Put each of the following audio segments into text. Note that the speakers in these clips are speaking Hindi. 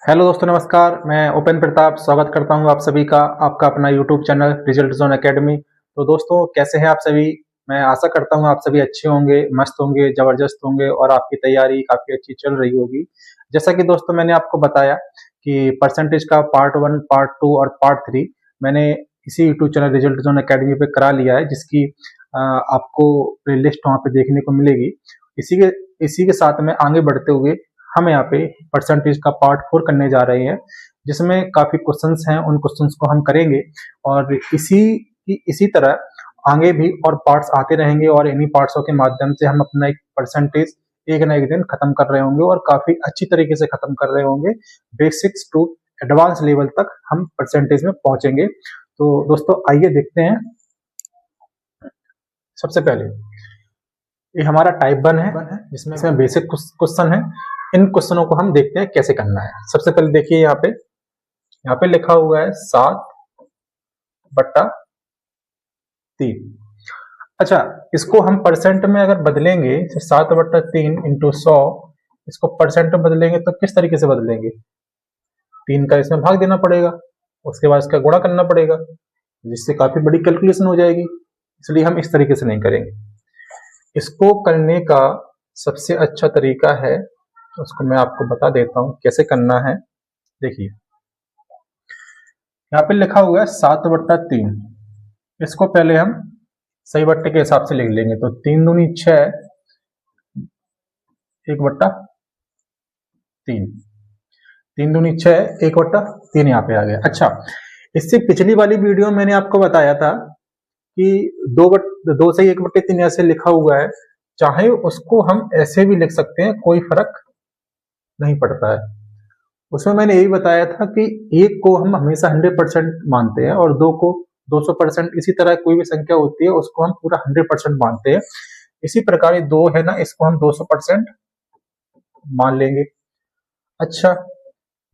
हेलो दोस्तों, नमस्कार। मैं उपेंद्र प्रताप स्वागत करता हूं आप सभी का आपका अपना YouTube channel result zone academy. तो दोस्तों, कैसे हैं आप सभी? मैं आशा करता हूं आप सभी अच्छे होंगे, मस्त होंगे, जबरदस्त होंगे और आपकी तैयारी काफ़ी अच्छी चल रही होगी। जैसा कि दोस्तों मैंने आपको बताया कि परसेंटेज का पार्ट 1, पार्ट 2 और पार्ट 3 मैंने इसी YouTube channel result zone academy पे करा लिया है, जिसकी आपको प्लेलिस्ट वहाँ पे देखने को मिलेगी। इसी के साथ में आगे बढ़ते हुए हम यहाँ पे परसेंटेज का पार्ट 4 करने जा रहे हैं, जिसमें काफी क्वेश्चंस हैं। उन क्वेश्चंस को हम करेंगे और इसी तरह आगे भी और पार्ट्स आते रहेंगे और इन्हीं पार्ट्सों के माध्यम से हम अपना एक परसेंटेज एक ना एक दिन खत्म कर रहे होंगे और काफी अच्छी तरीके से खत्म कर रहे होंगे। बेसिक्स टू एडवांस लेवल तक हम परसेंटेज में पहुंचेंगे। तो दोस्तों, आइए देखते हैं। सबसे पहले ये हमारा टाइप 1 है, जिसमें बेसिक क्वेश्चन है। इन क्वेश्चनों को हम देखते हैं कैसे करना है। सबसे पहले देखिए, यहाँ पे लिखा हुआ है 7/3। अच्छा, इसको हम परसेंट में अगर बदलेंगे, 7/3 इंटू 100, इसको परसेंट में बदलेंगे तो किस तरीके से बदलेंगे? 3 का इसमें भाग देना पड़ेगा, उसके बाद इसका गुणा करना पड़ेगा, जिससे काफी बड़ी कैलकुलेशन हो जाएगी। इसलिए हम इस तरीके से नहीं करेंगे। इसको करने का सबसे अच्छा तरीका है, उसको मैं आपको बता देता हूं कैसे करना है। देखिए, यहाँ पे लिखा हुआ है 7/3। इसको पहले हम सही बट्टे के हिसाब से लिख लेंगे। तो 3 दूनी 6, 1/3। 3 दूनी 6, 1/3 यहाँ पे आ गया। अच्छा, इससे पिछली वाली वीडियो मैंने आपको बताया था कि 2 से 1/3 ऐसे लिखा हुआ है, चाहे उसको हम ऐसे भी लिख सकते हैं, कोई फर्क नहीं पड़ता है। उसमें मैंने यही बताया था कि 1 को हम हमेशा 100% मानते हैं और 2 को 200%। इसी तरह कोई भी संख्या होती है उसको हम पूरा 100% मानते हैं। इसी प्रकार ये 2 है ना, इसको हम 200% मान लेंगे। अच्छा,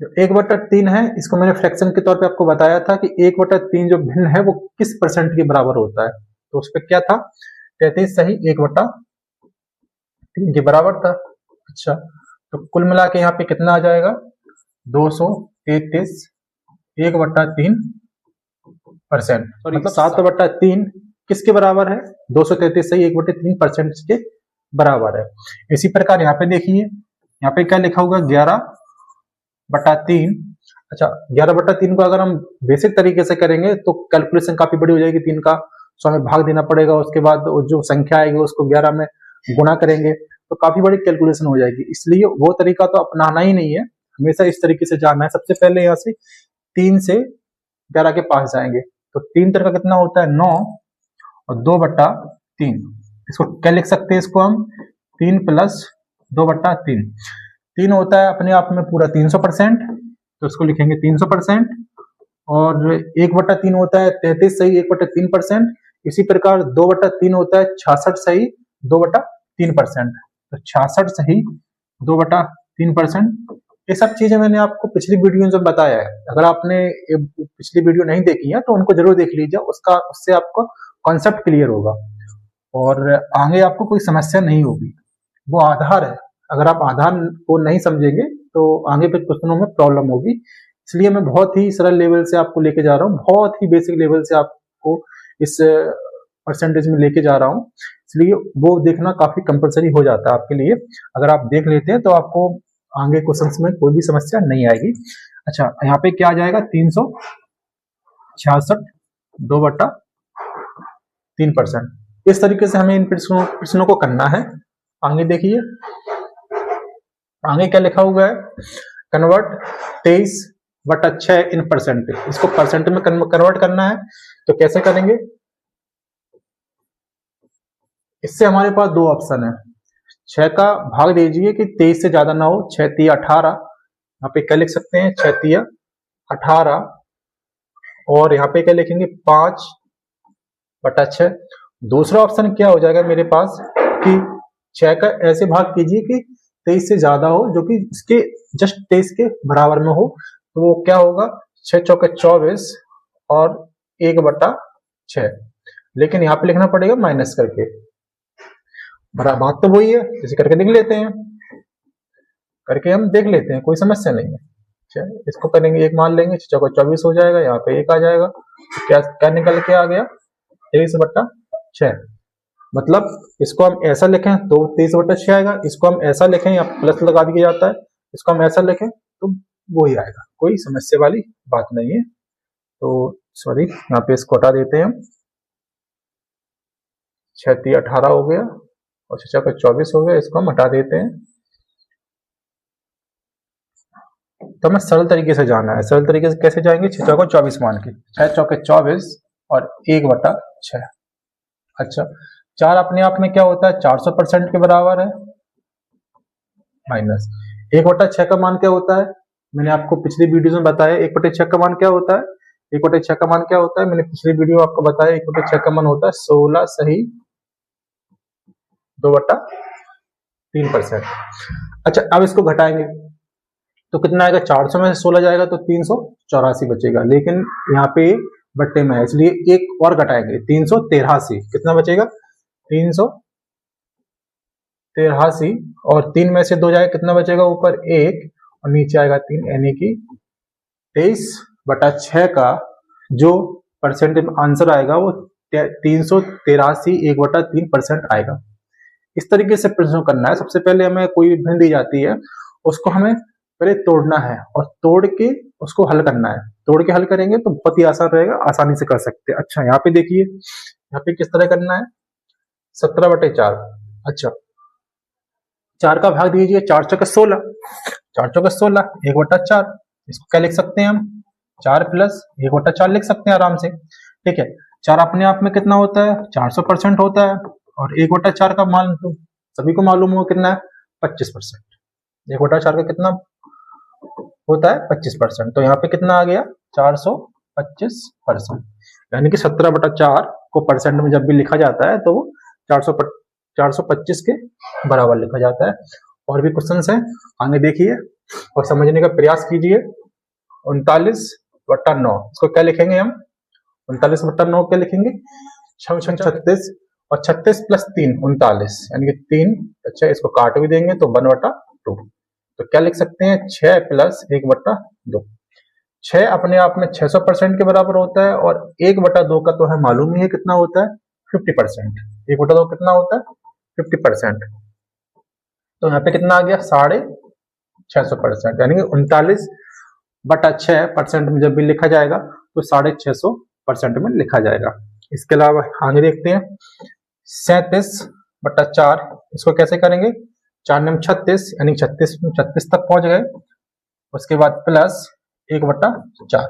जो 1/3 है, इसको मैंने फ्रैक्शन के तौर पे आपको बताया था कि 1/3 जो भिन्न है वो किस परसेंट के बराबर होता है। तो उस पर क्या था, 33 सही 1/3 के बराबर था। अच्छा, तो कुल मिला के यहाँ पे कितना आ जाएगा? 233 1/3%। मतलब 7/3 किसके बराबर है? 233 सही 1/3% के बराबर है। इसी प्रकार यहाँ पे देखिए, यहाँ पे क्या लिखा होगा? 11/3। अच्छा, 11/3 को अगर हम बेसिक तरीके से करेंगे तो कैलकुलेशन काफी बड़ी हो जाएगी। 3 का 100 में भाग देना पड़ेगा, उसके बाद जो संख्या आएगी उसको 11 में गुणा करेंगे, तो काफी बड़ी कैलकुलेशन हो जाएगी। इसलिए वो तरीका तो अपनाना ही नहीं है, हमेशा इस तरीके से जाना है। सबसे पहले यहाँ से 3 से 11 के पास जाएंगे, तो 3 तरह का कितना होता है? 9 और 2/3। इसको क्या लिख सकते हैं? इसको हम 3 प्लस 2/3। 3 होता है अपने आप में पूरा 300%, तो इसको लिखेंगे 300%। और 1/3 होता है 33 सही 1/3%। इसी प्रकार 2/3 होता है 66 सही 2/3%। तो 66 सही 2/3%। ये सब चीजें मैंने आपको पिछली वीडियो में बताया है। अगर आपने पिछली वीडियो नहीं देखी है तो उनको जरूर देख लीजिए, उससे आपको कॉन्सेप्ट क्लियर होगा और आगे आपको कोई समस्या नहीं होगी। वो आधार है, अगर आप आधार को नहीं समझेंगे तो आगे पे क्वेश्चनों में प्रॉब्लम होगी। इसलिए मैं बहुत ही सरल लेवल से आपको लेके जा रहा हूँ, बहुत ही बेसिक लेवल से आपको इस परसेंटेज में लेके जा रहा हूँ। इसलिए वो देखना काफी कंपलसरी हो जाता है आपके लिए। अगर आप देख लेते हैं तो आपको आगे क्वेश्चंस में कोई भी समस्या नहीं आएगी। अच्छा, यहाँ पे क्या आ जाएगा? 366 2/3%। इस तरीके से हमें इन प्रश्नों को करना है। आगे देखिए, आगे क्या लिखा हुआ है? Convert 23/6 in percentage. इसको परसेंट में कन्वर्ट करना है, तो कैसे करेंगे? इससे हमारे पास 2 ऑप्शन है। 6 का भाग दीजिए कि 23 से ज्यादा ना हो। 6 तिया 18, यहाँ पे क्या लिख सकते हैं? 6 तिया 18। और यहाँ पे क्या लिखेंगे? 5/6। दूसरा ऑप्शन क्या हो जाएगा मेरे पास कि 6 का ऐसे भाग कीजिए कि 23 से ज्यादा हो, जो कि इसके जस्ट 23 के बराबर में हो। तो वो क्या होगा? 6 चौके 24 और 1/6। लेकिन यहाँ पे लिखना पड़ेगा माइनस करके। बात तो वही है, जैसे करके देख लेते हैं, करके हम देख लेते हैं, कोई समस्या नहीं है। इसको करेंगे, एक मान लेंगे, 6 को 24 हो जाएगा, यहाँ पे 1 आ जाएगा, तो क्या क्या निकल के आ गया, 23/6। मतलब इसको हम ऐसा लिखें तो 23/6 आएगा, इसको हम ऐसा लिखें या प्लस लगा दिया जाता है, इसको हम ऐसा लिखें तो वो ही आएगा, कोई समस्या वाली बात नहीं है। तो सॉरी, यहाँ पे इसको हटा देते हैं हम, 6 18 हो गया और 6 का 24 हो गया, इसको हम हटा देते हैं। तो हमें सरल तरीके से जाना है, सरल तरीके से कैसे जाएंगे, 6 को 24 मान के, 6 चौके 24 और 1/6। अच्छा, 4 अपने आप में क्या होता है, 400% के बराबर है, माइनस 1/6 का मान क्या होता है, मैंने आपको पिछली वीडियो में बताया 1/6 का मान क्या होता है, 1/6 का मान क्या होता है, मैंने पिछली वीडियो में आपको बताया 1/6 का मान होता है 16 सही 2/3%। अच्छा, अब इसको घटाएंगे तो कितना आएगा, 400 में से 16 जाएगा तो 384 बचेगा, लेकिन यहाँ पे बट्टे में है इसलिए एक और घटाएंगे, 383, कितना बचेगा, 383 और 3 में से 2 जाएगा, कितना बचेगा, ऊपर 1 और नीचे आएगा 3, यानी कि 23/6 का जो परसेंट आंसर आएगा वो 383 1/3% आएगा। इस तरीके से प्रश्न करना है। सबसे पहले हमें कोई भी भिन्न दी जाती है, उसको हमें पहले तोड़ना है और तोड़ के उसको हल करना है, तोड़ के हल करेंगे तो बहुत ही आसान रहेगा, आसानी से कर सकते हैं। अच्छा, यहाँ पे देखिए, यहाँ पे किस तरह करना है, 17/4। अच्छा, 4 का भाग दीजिए, 4 चौके 16, 4 चौके 16 1/4, इसको क्या लिख सकते हैं हम, 4 प्लस 1/4 लिख सकते हैं आराम से। ठीक है, 4 अपने आप में कितना होता है, 400% होता है और 1/4 का मान तो सभी को मालूम हो कितना है, 25%। 1/4 का कितना होता है, 25%। तो यहाँ पे कितना आ गया, 425%, यानी कि 17/4 को परसेंट में जब भी लिखा जाता है तो वो 425 के बराबर लिखा जाता है। और भी क्वेश्चन है, आगे देखिए और समझने का प्रयास कीजिए। 39/9, इसको क्या लिखेंगे हम, 39/9 क्या लिखेंगे, 36 और 36 + 3 39, यानी कि 3। अच्छा, इसको काट भी देंगे तो 1/2, तो क्या लिख सकते हैं, 6 + 1/2। 6 अपने आप में 600% के बराबर होता है और 1/2 का तो है मालूम ही है कितना होता है, 50%। 1/2 कितना होता है, 50%। तो यहाँ पे कितना आ गया, 650%, यानी कि 39/6% में जब भी लिखा जाएगा तो 650% में लिखा जाएगा। इसके अलावा आगे देखते हैं, 37/4, इसको कैसे करेंगे, 4 9 36, यानी 36 तक पहुंच गए, उसके बाद प्लस 1/4।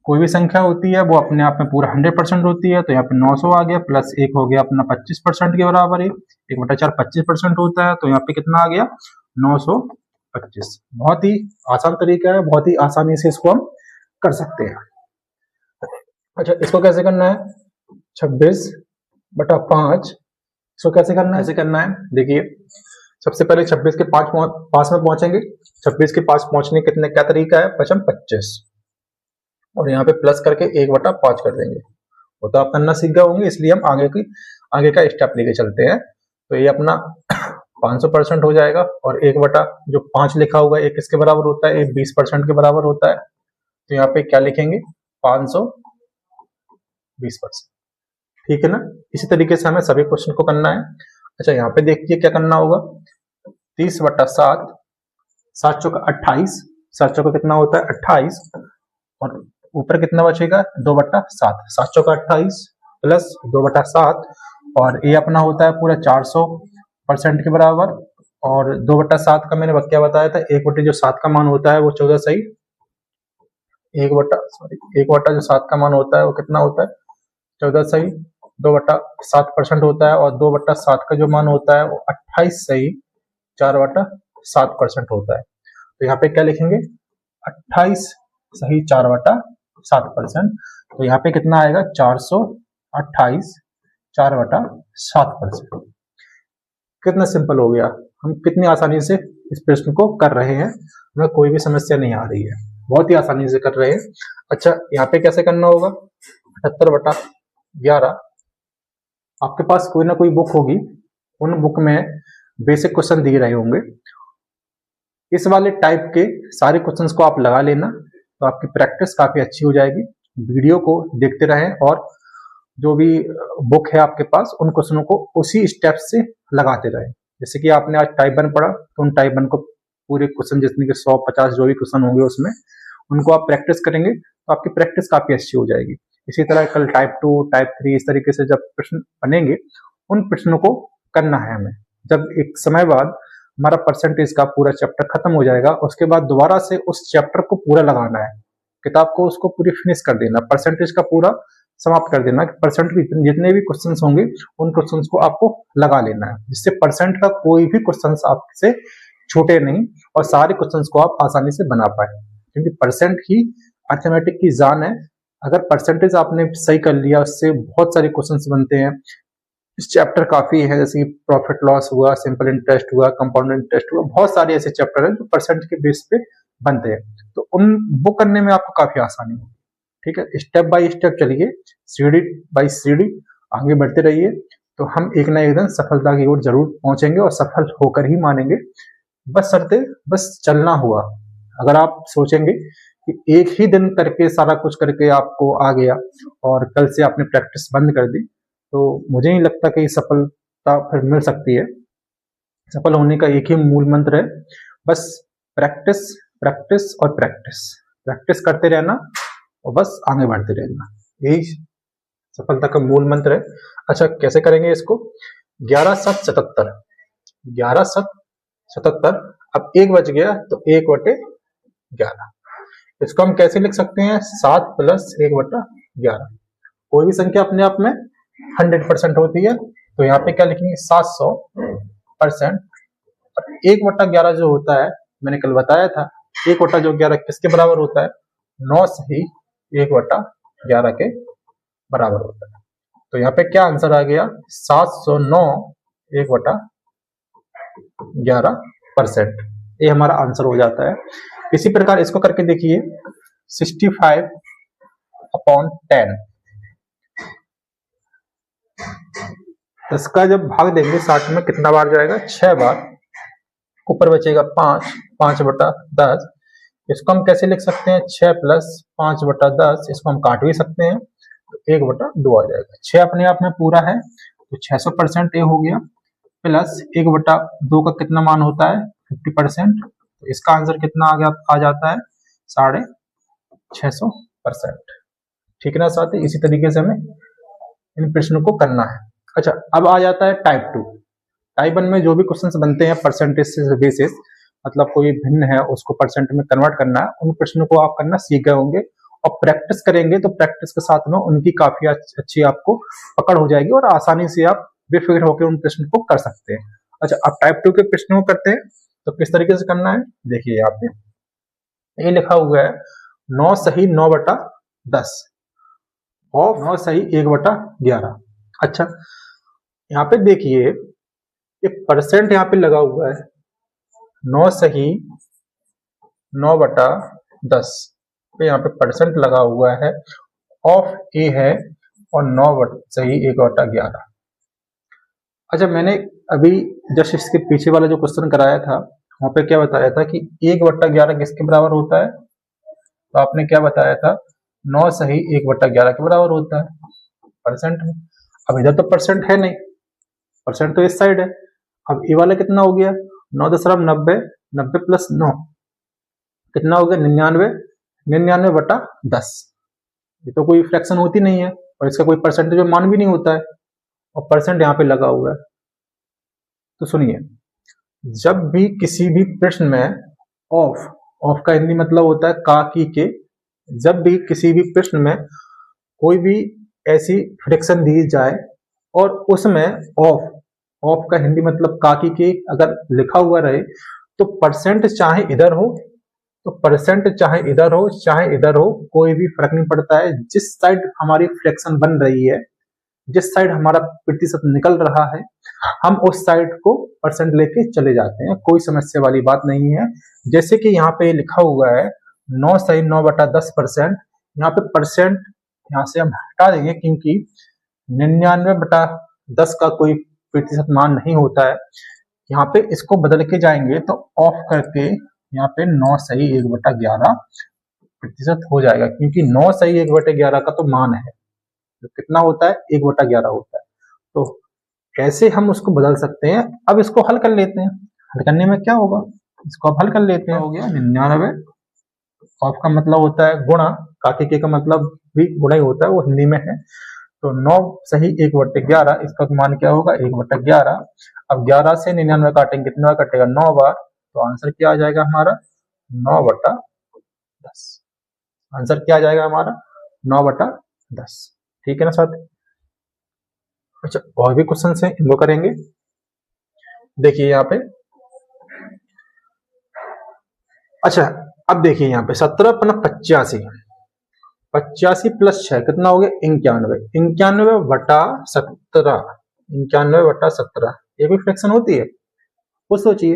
कोई भी संख्या होती है वो अपने आप में पूरा 100% होती है, तो यहाँ पे 900 आ गया, प्लस 1 हो गया अपना 25% के बराबर है, 1/4 25% होता है, तो यहाँ पे कितना आ गया, 925। बहुत ही आसान तरीका है, बहुत ही आसानी से इसको हम कर सकते हैं। अच्छा, इसको कैसे करना है, 26/5, इसको कैसे करना है, ऐसे करना है, देखिए सबसे पहले 26 के 5 में पहुंचेंगे, 26 के 5 पहुंचने कितने क्या तरीका है, 25 और यहाँ पे प्लस करके 1/5 कर देंगे। वो तो आप करना सीख गए होंगे, इसलिए हम आगे का स्टेप लेके चलते हैं। तो ये अपना 500% हो जाएगा और 1/5 लिखा होगा, एक किसके बराबर होता है, 20% के बराबर होता है, तो यहाँ पे क्या लिखेंगे, 520%। ठीक है ना, इसी तरीके से हमें सभी क्वेश्चन को करना है। अच्छा, यहाँ पे देखिए क्या करना होगा, 30/7, 7 चौका 28, 7 चौका कितना होता है 28 और ऊपर कितना बचेगा 2/7, 7 चौका 28 प्लस 2/7 और ये अपना होता है पूरा 400% के बराबर और 2/7 का मैंने क्या बताया था, 1/7 का मान होता है वो 14 सही, 1/7 का मान होता है वो कितना होता है 14 सही, 2/7% होता है और 2/7 का जो मान होता है वो 28 सही 4/7% होता है। तो यहाँ पे क्या लिखेंगे, 28 सही 4/7%, तो यहाँ पे कितना आएगा 428 4/7%। कितना सिंपल हो गया, हम कितनी आसानी से इस प्रश्न को कर रहे हैं, हमें कोई भी समस्या नहीं आ रही है, बहुत ही आसानी से कर रहे हैं। अच्छा, यहाँ पे कैसे करना होगा, 78/11, आपके पास कोई ना कोई बुक होगी, उन बुक में बेसिक क्वेश्चन दिए रहे होंगे, इस वाले टाइप के सारे क्वेश्चंस को आप लगा लेना, तो आपकी प्रैक्टिस काफी अच्छी हो जाएगी। वीडियो को देखते रहें और जो भी बुक है आपके पास उन क्वेश्चनों को उसी स्टेप से लगाते रहें। जैसे कि आपने आज टाइप 1 पढ़ा, तो उन टाइप 1 को पूरे क्वेश्चन जितने के 100-50 जो भी क्वेश्चन होंगे उसमें उनको आप प्रैक्टिस करेंगे तो आपकी प्रैक्टिस काफी अच्छी हो जाएगी। इसी तरह कल टाइप 2, टाइप 3 इस तरीके से जब प्रश्न बनेंगे उन प्रश्नों को करना है हमें। जब एक समय बाद हमारा परसेंटेज का पूरा चैप्टर खत्म हो जाएगा, उसके बाद दोबारा से उस चैप्टर को पूरा लगाना है, किताब को उसको पूरी फिनिश कर देना, परसेंटेज का पूरा समाप्त कर देना। परसेंट के जितने भी क्वेश्चंस होंगे उन क्वेश्चंस को आपको लगा लेना है, जिससे परसेंट का कोई भी क्वेश्चंस आपसे छूटे नहीं और सारे क्वेश्चंस को आप आसानी से बना पाए, क्योंकि परसेंट ही अर्थमेटिक की जान है। अगर परसेंटेज आपने सही कर लिया, उससे बहुत सारे क्वेश्चंस बनते हैं। इस चैप्टर काफी है, जैसे कि प्रॉफिट लॉस हुआ, सिंपल इंटरेस्ट हुआ, कंपाउंड इंटरेस्ट हुआ, बहुत सारे ऐसे चैप्टर हैं जो परसेंट के बेस पे बनते हैं, तो उन वो करने में आपको काफी आसानी होगी। ठीक है, स्टेप बाय स्टेप चलिए, सीढ़ी बाय सीढ़ी आगे बढ़ते रहिए, तो हम एक ना एक दिन सफलता की ओर जरूर पहुंचेंगे और सफल होकर ही मानेंगे। बस चलना हुआ। अगर आप सोचेंगे कि एक ही दिन करके सारा कुछ करके आपको आ गया और कल से आपने प्रैक्टिस बंद कर दी, तो मुझे नहीं लगता कि सफलता फिर मिल सकती है। सफल होने का एक ही मूल मंत्र है, बस प्रैक्टिस, प्रैक्टिस और प्रैक्टिस। प्रैक्टिस करते रहना और बस आगे बढ़ते रहना, यही सफलता का मूल मंत्र है। अच्छा, कैसे करेंगे इसको? 11/7 = 11/7 अब 1 बज गया तो 1/11। इसको हम कैसे लिख सकते हैं? 7 + 1/11। कोई भी संख्या अपने आप में 100% होती है, तो यहाँ पे क्या लिखेंगे? 700%। और 1/11 जो होता है, मैंने कल बताया था, 1/11 किसके बराबर होता है? 9 सही 1/11 के बराबर होता है। तो यहाँ पे क्या आंसर आ गया? 709 1/11%। ये हमारा आंसर हो जाता है। इसी प्रकार इसको करके देखिए, 65/10। इसका जब भाग देंगे 60 में कितना बार जाएगा? 6 बार। ऊपर बचेगा 5/10। इसको हम कैसे लिख सकते हैं? 6 + 5/10। इसको हम काट भी सकते हैं, तो 1/2 आ जाएगा। 6 अपने आप में पूरा है, तो 600% ये हो गया, प्लस 1/2 का कितना मान होता है? 50%। तो इसका आंसर कितना आ जाता है? 650%। ठीक है ना साथी? इसी तरीके से हमें इन प्रश्नों को करना है। अच्छा, अब आ जाता है टाइप 2। टाइप 1 में जो भी क्वेश्चंस बनते हैं परसेंटेज से बेसिस, मतलब कोई भिन्न है उसको परसेंट में कन्वर्ट करना है, उन प्रश्नों को आप करना सीख गए होंगे और प्रैक्टिस करेंगे तो प्रैक्टिस के साथ में उनकी काफी अच्छी आपको पकड़ हो जाएगी और आसानी से आप बेफिक्र होकर उन प्रश्न को कर सकते हैं। अच्छा, अब टाइप 2 के प्रश्नों को करते हैं, तो किस तरीके से करना है देखिए। यहाँ पे ये लिखा हुआ है 9 सही 9/10 और 9 सही 1/11। अच्छा, यहाँ पे देखिए ये परसेंट यहाँ पे लगा हुआ है, 9 सही 9/10 पे यहाँ पे परसेंट लगा हुआ है, ऑफ ए है और 9 सही 1/11। अच्छा, मैंने अभी जस्ट इसके पीछे वाला जो क्वेश्चन कराया था वहां पे क्या बताया था कि 1/11 किसके बराबर होता है? तो आपने क्या बताया था? 9 सही 1/11 के बराबर होता है परसेंट में। अब इधर तो परसेंट है नहीं, परसेंट तो इस साइड है। अब ये वाला कितना हो गया? 9×90, 90 + 9 कितना हो गया? 99, 99/10। ये तो कोई फ्रैक्शन होती नहीं है और इसका कोई परसेंटेज में मान भी नहीं होता है और परसेंट यहाँ पे लगा हुआ है। तो सुनिए, जब भी किसी भी प्रश्न में ऑफ का हिंदी मतलब होता है का की के, जब भी किसी भी प्रश्न में कोई भी ऐसी फ्रैक्शन दी जाए और उसमें ऑफ का हिंदी मतलब का की के अगर लिखा हुआ रहे, तो परसेंट चाहे इधर हो, तो परसेंट चाहे इधर हो चाहे इधर हो, कोई भी फर्क नहीं पड़ता है। जिस साइड हमारी फ्रैक्शन बन रही है, जिस साइड हमारा प्रतिशत निकल रहा है, हम उस साइड को परसेंट लेके चले जाते हैं, कोई समस्या वाली बात नहीं है। जैसे कि यहाँ पे लिखा हुआ है 9 सही 9/10%। यहाँ पे परसेंट यहाँ से हम हटा देंगे क्योंकि 99/10 का कोई प्रतिशत मान नहीं होता है। यहाँ पे इसको बदल के जाएंगे तो ऑफ करके यहाँ पे 9 सही 1/11% हो जाएगा, क्योंकि 9 सही 1/11 का तो मान है, तो कितना होता है 1/11 होता है। तो कैसे हम उसको बदल सकते हैं, अब इसको हल कर लेते हैं। हल करने में क्या होगा, इसको अब हल कर लेते हैं। हो गया 99, ऑफ का मतलब होता है गुणा, काके के का मतलब भी गुणा ही होता है, वो हिंदी में है। तो 9 सही 1/11, इसका मान क्या होगा 1/11। अब 11 से 99 काटेंगे, कितना कटेगा 9 बार, तो आंसर क्या आ जाएगा हमारा 9/10। आंसर क्या आ जाएगा हमारा 9/10। ठीक है ना साथ। अच्छा, और भी क्वेश्चन है, इनको करेंगे। देखिए यहाँ पे, अच्छा अब देखिए यहाँ पे 17×85, 85 प्लस 6 कितना हो गया 91, 91/17, 91/17 ये भी फ्रैक्शन होती है, वो सोचिए,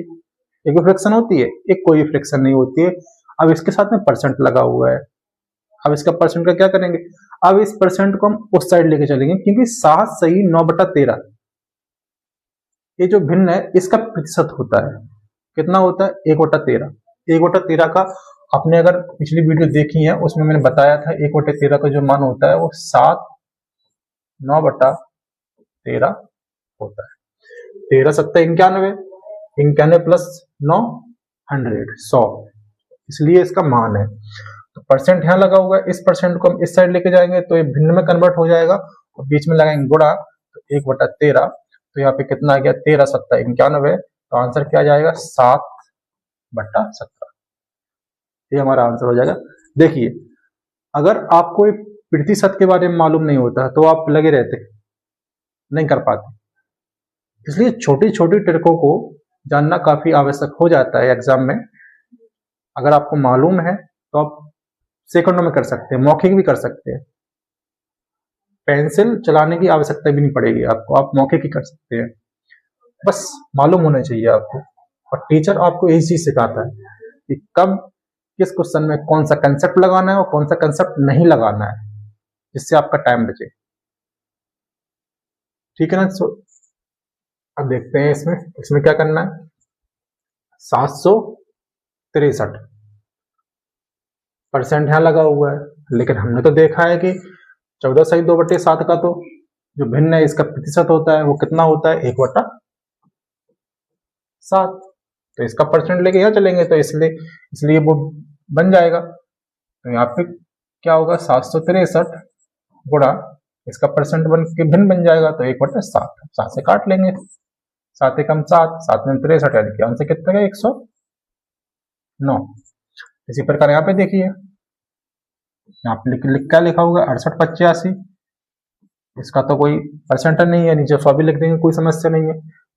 एक भी फ्रैक्शन होती है, एक कोई फ्रैक्शन नहीं होती है। अब इसके साथ में परसेंट लगा हुआ है, अब इसका परसेंट का क्या करेंगे, अब इस परसेंट को हम उस साइड लेके चलेंगे, क्योंकि 7 सही 9/13 ये जो भिन्न है इसका प्रतिशत होता है, कितना होता है 1/13। 1/13 का आपने अगर पिछली वीडियो देखी है उसमें मैंने बताया था 1/13 का जो मान होता है वो 7 9/13 होता है। 13 7 91, 91 प्लस 9 100, इसलिए इसका मान है। तो परसेंट यहाँ लगा हुआ है, इस परसेंट को हम इस साइड लेके जाएंगे तो ये भिन्न में कन्वर्ट हो जाएगा, और बीच में लगाएंगे गुणा, तो 1/13, तो यहाँ पे कितना आ गया 13 7 91, तो आंसर क्या आ जाएगा 7/17, ये हमारा आंसर हो जाएगा। देखिए अगर आपको प्रतिशत के बारे में मालूम नहीं होता तो आप लगे रहते, नहीं कर पाते, इसलिए छोटी छोटी ट्रिकों को जानना काफी आवश्यक हो जाता है एग्जाम में। अगर आपको मालूम है तो आप सेकंडों में कर सकते हैं, मौखिक भी कर सकते हैं, पेंसिल चलाने की आवश्यकता भी नहीं पड़ेगी आपको, आप मौखिक ही कर सकते हैं, बस मालूम होना चाहिए आपको। और टीचर आपको यही चीज सिखाता है कि कब किस क्वेश्चन में कौन सा कंसेप्ट लगाना है और कौन सा कंसेप्ट नहीं लगाना है, जिससे आपका टाइम बचे। ठीक है ना। अब देखते हैं इसमें इसमें क्या करना है। 763 परसेंट यहां लगा हुआ है, लेकिन हमने तो देखा है कि 14 सही 2/7 का तो जो भिन्न है इसका प्रतिशत होता है वो कितना होता है 1/7, तो इसका परसेंट लेके यहाँ चलेंगे, तो इसलिए वो बन जाएगा। तो यहाँ पे क्या होगा 763 गुणा इसका परसेंट बन के भिन्न बन जाएगा, तो 1/7, 7 से काट लेंगे, 7 एकम 7, 7 में 63, यानी कि आंसर कितना है 109। इसी प्रकार यहाँ पे देखिए, यहाँ पे क्या लिखा होगा 6885, इसका तो कोई परसेंट नहीं है, नीचे 100 भी लिख देंगे कोई समस्या नहीं है,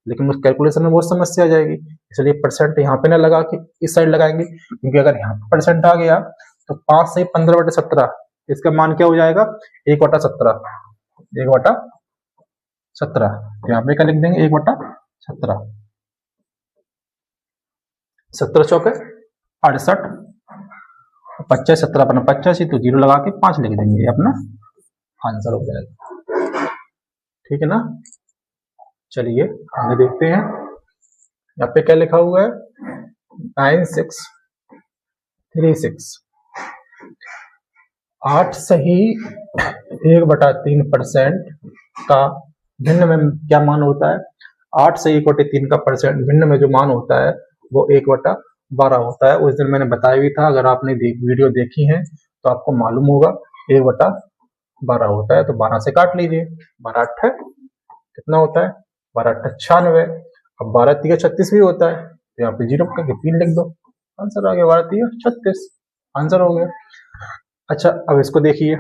लेकिन उस कैलकुलेशन में बहुत समस्या आ जाएगी, इसलिए परसेंट यहाँ पे ना लगा के इस साइड लगाएंगे, क्योंकि अगर यहाँ पे परसेंट आ गया तो 5 से 15/17 इसका मान क्या हो जाएगा 1/17, 1/17, यहाँ पे क्या लिख देंगे 1/17, 17 चौके 68, 25 17 अपना 85, तो 0 लगा के 5 लिख देंगे, अपना आंसर हो जाएगा। ठीक है ना। चलिए आगे देखते हैं, यहाँ पे क्या लिखा हुआ है 9636, 8 सही 1/3% का भिन्न में क्या मान होता है, 8 से 1/3 का परसेंट भिन्न में जो मान होता है वो 1/12 होता है। उस दिन मैंने बताया भी था, अगर आपने वीडियो देखी है तो आपको मालूम होगा 1/12 होता है, तो 12 से काट लीजिए, 12 8 कितना होता है 12 8 96, अब 12 3 36 भी होता है, तो यहाँ पे 0 करके 3 लिख दो, आंसर आ गया 12 3 36, आंसर हो गया। अच्छा अब इसको देखिए,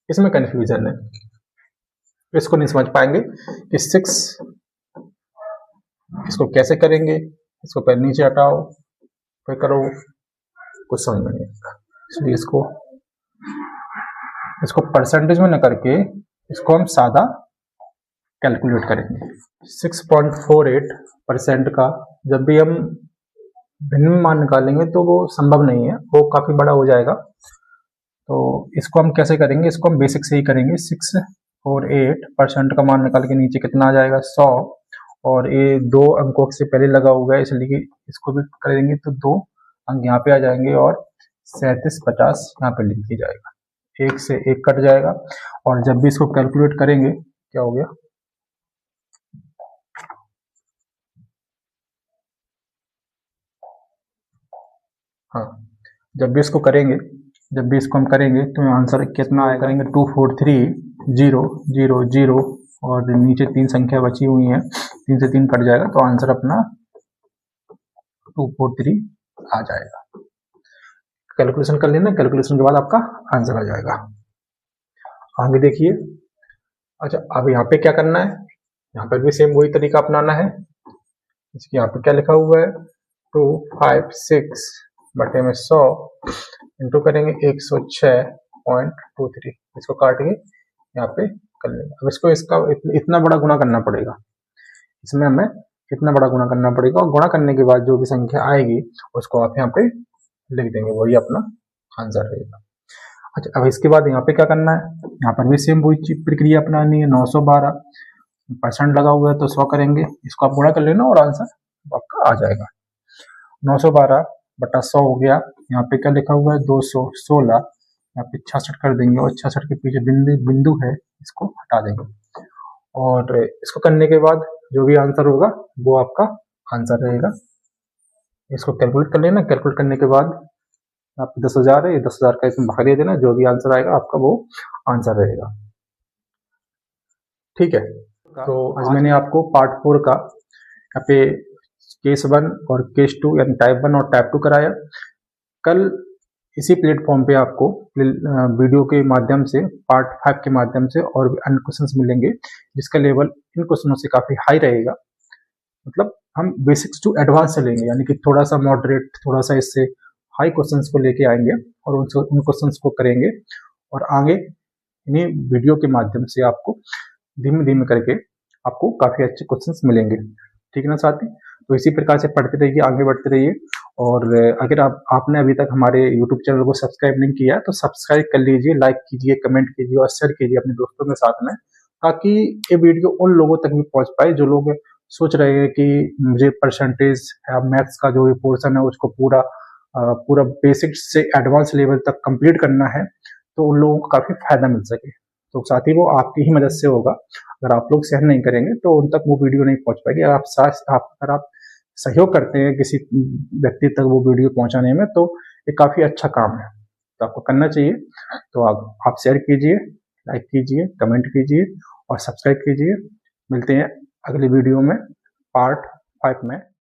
इसमें कंफ्यूजन है, इसको नहीं समझ पाएंगे कि 6 इसको कैसे करेंगे, इसको पहले नीचे हटाओ फिर करो, कुछ समझ में नहीं आएगा, इसलिए इसको परसेंटेज में न करके इसको हम सादा कैलकुलेट करेंगे। 6.48% का जब भी हम भिन्न में मान निकालेंगे तो वो संभव नहीं है, वो काफी बड़ा हो जाएगा, तो इसको हम कैसे करेंगे, इसको हम बेसिक से ही करेंगे। 648% का मान निकाल के नीचे कितना आ जाएगा 100, और ये 2 अंकों से पहले लगा हुआ है, इसलिए कि इसको भी करेंगे तो 2 अंक यहाँ पे आ जाएंगे और 3750 यहाँ पे लिख दिया जाएगा। 1 से 1 कट जाएगा और जब भी इसको कैलकुलेट करेंगे, क्या हो गया, हाँ, जब भी इसको हम करेंगे तो आंसर कितना आएगा, करेंगे 243,0,0,0 और नीचे 3 संख्या बची हुई हैं, 3 से 3 कट जाएगा तो आंसर अपना 243 आ जाएगा। कैलकुलेशन कर लेना, कैलकुलेशन के बाद आपका आंसर आ जाएगा। आगे देखिए, अच्छा अब यहाँ पे क्या करना है, यहाँ पर भी सेम वही तरीका अपनाना है। इसकी यहाँ पे क्या लिखा हुआ है, 256 बटे में 100 इंटू करेंगे 106.23, इसको काट के यहाँ पे कर लेंगे। अब इसको इसका इतना बड़ा गुणा करना पड़ेगा, इसमें हमें इतना बड़ा गुणा करना पड़ेगा और गुणा करने के बाद जो भी संख्या आएगी उसको आप यहाँ पे लिख देंगे, वही अपना आंसर रहेगा। अच्छा अब इसके बाद यहाँ पे क्या करना है, यहाँ पर भी सेम वही प्रक्रिया अपनानी है। 912% लगा हुआ है तो 100 करेंगे, इसको आप गुणा कर लेना और आंसर आपका आ जाएगा। 912 बटा 100 हो गया, यहाँ पे क्या लिखा हुआ है 216, यहाँ पे 66 कर देंगे और 66 के पीछे बिंदु है, इसको हटा देंगे और इसको करने के बाद जो भी आंसर होगा वो आपका आंसर रहेगा। इसको कैलकुलेट कर लेना, कैलकुलेट करने के बाद आप 10,000 है, 10,000 का इसमें भाग दे देना, जो भी आंसर आएगा आपका वो आंसर रहेगा। ठीक है, तो आज मैंने आपको पार्ट 4 का यहाँ पे केस 1 और केस 2 यानी टाइप 1 और टाइप 2 कराया। कल इसी प्लेटफॉर्म पे आपको वीडियो के माध्यम से पार्ट 5 के माध्यम से और भी अन्य क्वेश्चंस मिलेंगे, जिसका लेवल इन क्वेश्चनों से काफी हाई रहेगा। मतलब हम बेसिक्स टू एडवांस चलेंगे, यानी कि थोड़ा सा मॉडरेट, थोड़ा सा इससे हाई क्वेश्चंस को लेके आएंगे और उन क्वेश्चंस को करेंगे और आगे इन्हीं वीडियो के माध्यम से आपको धीमे धीमे करके आपको काफी अच्छे क्वेश्चंस मिलेंगे। ठीक है ना साथी, तो इसी प्रकार से पढ़ते रहिए, आगे बढ़ते रहिए। और अगर आपने अभी तक हमारे YouTube चैनल को सब्सक्राइब नहीं किया तो सब्सक्राइब कर लीजिए, लाइक कीजिए, कमेंट कीजिए और शेयर कीजिए अपने दोस्तों के साथ में, ताकि ये वीडियो उन लोगों तक भी पहुंच पाए जो लोग सोच रहे हैं कि मुझे परसेंटेज या मैथ्स का जो भी पोर्शन है उसको पूरा बेसिक से एडवांस लेवल तक कंप्लीट करना है, तो उन लोगों को काफी फायदा मिल सके। तो साथ ही वो आपकी ही मदद से होगा। अगर आप लोग शेयर नहीं करेंगे तो उन तक वो वीडियो नहीं पहुंच पाएगी। अगर आप सहयोग करते हैं किसी व्यक्ति तक वो वीडियो पहुंचाने में, तो ये काफी अच्छा काम है, तो आपको करना चाहिए। तो आप शेयर कीजिए, लाइक कीजिए, कमेंट कीजिए और सब्सक्राइब कीजिए। मिलते हैं अगली वीडियो में पार्ट 5 में।